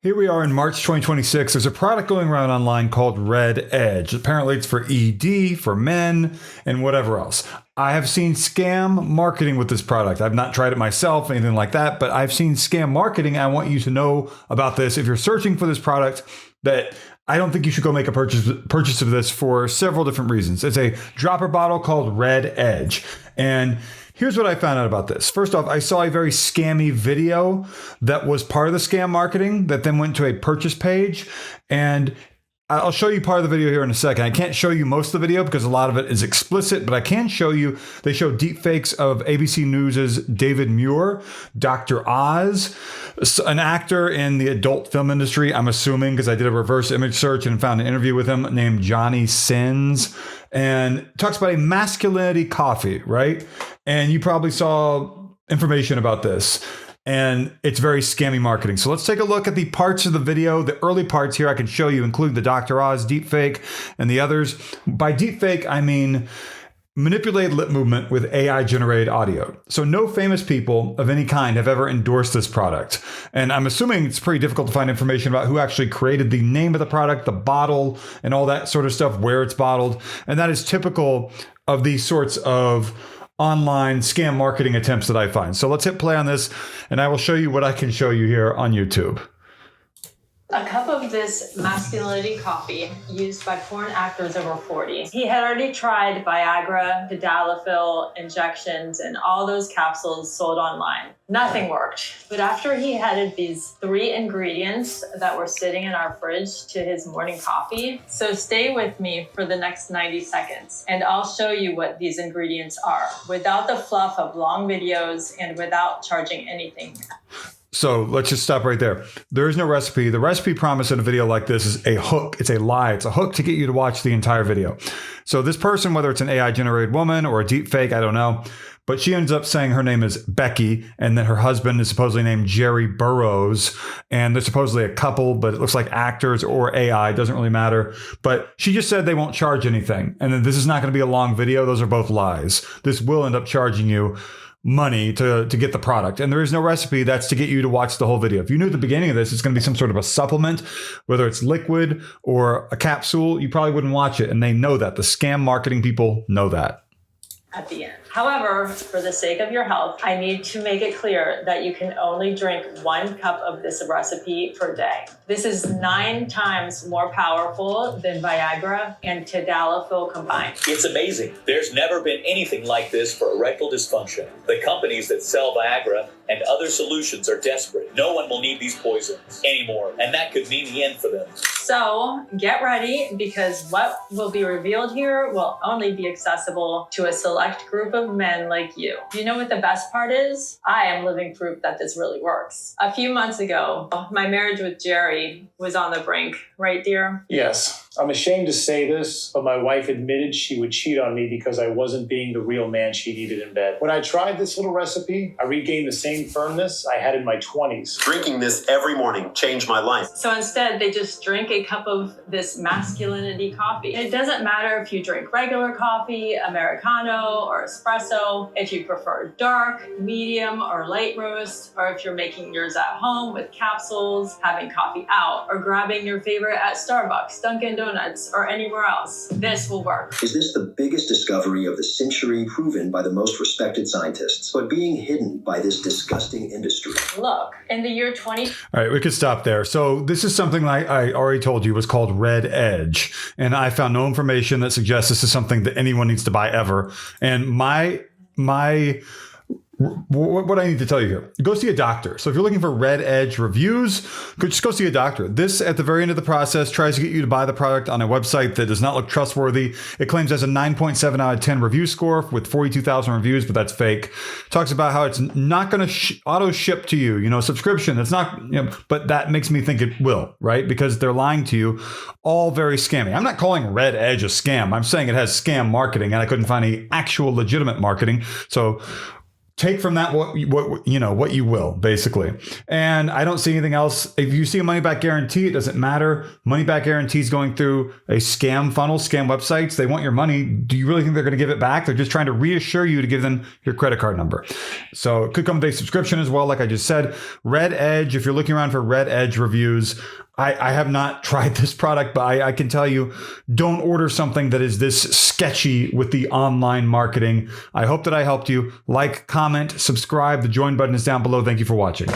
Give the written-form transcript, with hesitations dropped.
Here we are in March 2026. There's a product going around online called Red Edge. Apparently it's for ED, for men, and whatever else. I have seen scam marketing with this product. I've not tried it myself, anything like that, but I've seen scam marketing. I want you to know about this. If you're searching for this product, that I don't think you should go make a purchase of this for several different reasons. It's a dropper bottle called Red Edge. And here's what I found out about this. First off, I saw a very scammy video that was part of the scam marketing that then went to a purchase page. And I'll show you part of the video here in a second. I can't show you most of the video because a lot of it is explicit, but I can show you, they show deepfakes of ABC News's David Muir, Dr. Oz, an actor in the adult film industry, I'm assuming, because I did a reverse image search and found an interview with him named Johnny Sins, and talks about a masculinity coffee, right? And you probably saw information about this. And it's very scammy marketing. So let's take a look at the parts of the video. The early parts here I can show you include the Dr. Oz deepfake and the others. By deepfake, I mean manipulated lip movement with AI generated audio. So no famous people of any kind have ever endorsed this product. And I'm assuming it's pretty difficult to find information about who actually created the name of the product, the bottle, and all that sort of stuff, where it's bottled. And that is typical of these sorts of online scam marketing attempts that I find. So let's hit play on this and I will show you what I can show you here on YouTube. A cup of this masculinity coffee used by porn actors over 40. He had already tried Viagra, tadalafil, injections, and all those capsules sold online. Nothing worked. But after he added these 3 ingredients that were sitting in our fridge to his morning coffee, so stay with me for the next 90 seconds, and I'll show you what these ingredients are, without the fluff of long videos and without charging anything. So let's just stop right there. There is no recipe. The recipe promise in a video like this is a hook. It's a lie. It's a hook to get you to watch the entire video. So this person, whether it's an AI generated woman or a deep fake, I don't know, but she ends up saying her name is Becky and that her husband is supposedly named Jerry Burroughs. And they're supposedly a couple, but it looks like actors or AI. Doesn't really matter. But she just said they won't charge anything. And then this is not going to be a long video. Those are both lies. This will end up charging you money to get the product. And there is no recipe. That's to get you to watch the whole video. If you knew at the beginning of this, it's going to be some sort of a supplement, whether it's liquid or a capsule, you probably wouldn't watch it. And they know that. The scam marketing people know that. At the end. However, for the sake of your health, I need to make it clear that you can only drink 1 cup of this recipe per day. This is 9 times more powerful than Viagra and tadalafil combined. It's amazing. There's never been anything like this for erectile dysfunction. The companies that sell Viagra and other solutions are desperate. No one will need these poisons anymore, and that could mean the end for them. So get ready, because what will be revealed here will only be accessible to a select group of men like you. You know what the best part is? I am living proof that this really works. A few months ago, my marriage with Jerry was on the brink, right, dear? Yes. I'm ashamed to say this, but my wife admitted she would cheat on me because I wasn't being the real man she needed in bed. When I tried this little recipe, I regained the same firmness I had in my 20s. Drinking this every morning changed my life. So instead, they just drink a cup of this masculinity coffee. It doesn't matter if you drink regular coffee, Americano, or espresso, if you prefer dark, medium, or light roast, or if you're making yours at home with capsules, having coffee out, or grabbing your favorite at Starbucks, Dunkin' Donuts, or anywhere else. This will work. Is this the biggest discovery of the century proven by the most respected scientists, but being hidden by this disgusting industry? Look, in the year 20... All right, we could stop there. So this is something like I already told you was called Red Edge. And I found no information that suggests this is something that anyone needs to buy ever. And what I need to tell you here, go see a doctor. So if you're looking for Red Edge reviews, just go see a doctor. This, at the very end of the process, tries to get you to buy the product on a website that does not look trustworthy. It claims has a 9.7 out of 10 review score with 42,000 reviews, but that's fake. Talks about how it's not going to auto ship to you, subscription. It's not, but that makes me think it will, right? Because they're lying to you, all very scammy. I'm not calling Red Edge a scam. I'm saying it has scam marketing, and I couldn't find any actual legitimate marketing. So take from that what you will, basically. And I don't see anything else. If you see a money back guarantee, it doesn't matter. Money back guarantees going through a scam funnel, scam websites. They want your money. Do you really think they're going to give it back? They're just trying to reassure you to give them your credit card number. So it could come with a subscription as well, like I just said. Red Edge, if you're looking around for Red Edge reviews, I have not tried this product, but I can tell you, don't order something that is this sketchy with the online marketing. I hope that I helped you. Like, comment, subscribe. The join button is down below. Thank you for watching.